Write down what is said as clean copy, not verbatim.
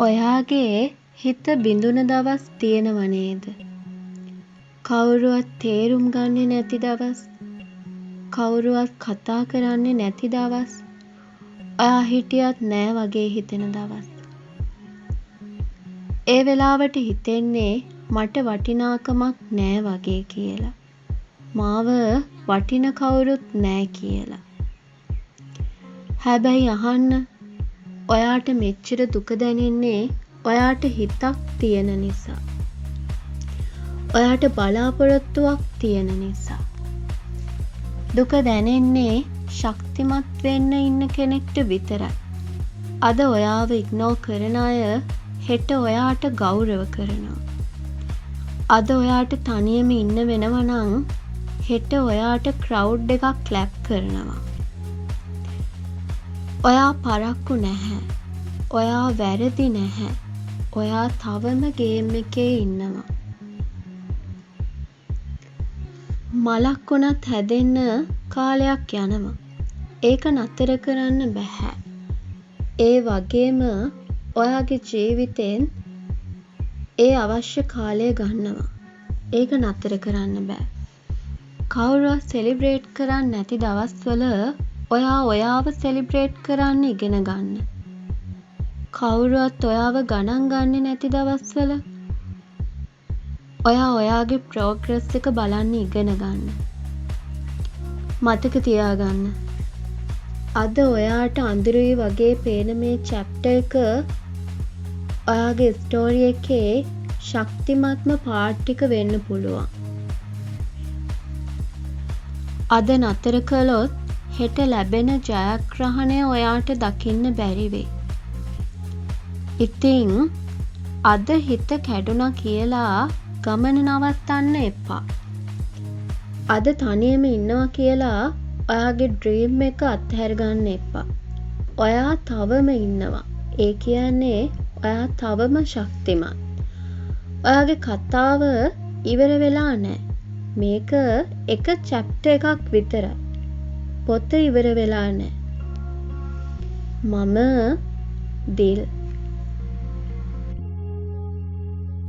ඔයාගේ හිත බිඳුන දවස් තියෙනව නේද? කවුරුවත් තේරුම් ගන්නේ නැති දවස්, කවුරුවත් කතා කරන්නේ නැති දවස්, ඔයා හිටියත් නෑ වගේ හිතෙන දවස්. ඒ වෙලාවට හිතෙන්නේ මට වටිනාකමක් නෑ වගේ කියලා. මාව වටින කවුරුත් නෑ කියලා. හැබැයි අහන්න, ඔයාට මෙච්චර දුක දැනෙන්නේ ඔයාට හිතක් තියෙන නිසා. ඔයාට බලාපොරොත්තුවක් තියෙන නිසා. දුක දැනෙන්නේ ශක්තිමත් වෙන්න ඉන්න කෙනෙක්ට විතරයි. අද ඔයාව ඉග්නෝර් කරන අය හෙට ඔයාට ගෞරව කරනවා. අද ඔයාට තනියම ඉන්න වෙනවා නම් හෙට ඔයාට ක්‍රවුඩ් එකක් ක්ලැප් කරනවා. ඔයා පරක්කු නැහැ. ඔයා වැරදි නැහැ. ඔයා තවම ගේම් එකේ ඉන්නවා. මලක් වුණත් හැදෙන්න කාලයක් යනවා. ඒක නතර කරන්න බෑ. ඒ වගේම ඔයාගේ ජීවිතෙන් ඒ අවශ්‍ය කාලය ගන්නවා. ඒක නතර කරන්න බෑ. කවුරුවත් සෙලිබ්‍රේට් කරන්නේ නැති දවස්වල ඔයා ඔයාව සෙලිබ්‍රේට් කරන්න ඉගෙන ගන්න. කවුරුවත් ඔයාව ගණන් ගන්නේ නැති දවස්වල ඔයා ඔයාගේ ප්‍රෝග්‍රස් එක බලන්න ඉගෙන ගන්න. මතක තියාගන්න. අද ඔයාට අඳුරුයි වගේ පේන මේ චැප්ටර් එක ඔයාගේ ස්ටෝරි එකේ ශක්තිමත්ම පාර්ට් එක වෙන්න පුළුවන්. අද නතර කළොත් හෙට ලැබෙන ජයග්‍රහණය ඔයාට දකින්න බැරි වෙයි. ඉතින් අද හිත කැඩුනා කියලා ගමන නවත්තන්න එපා. අද තනියම ඉන්නවා කියලා ඔයාගේ ඩ්‍රීම් එක අත්හැර ගන්න එපා. ඔයා තවම ඉන්නවා. ඒ කියන්නේ ඔයා තවම ශක්තිමත්. ඔයාගේ කතාව ඉවර වෙලා නැහැ. මේක එක චැප්ටර් එකක් විතරයි. පොත ඉවර වෙලා නැහැ. මම දිල්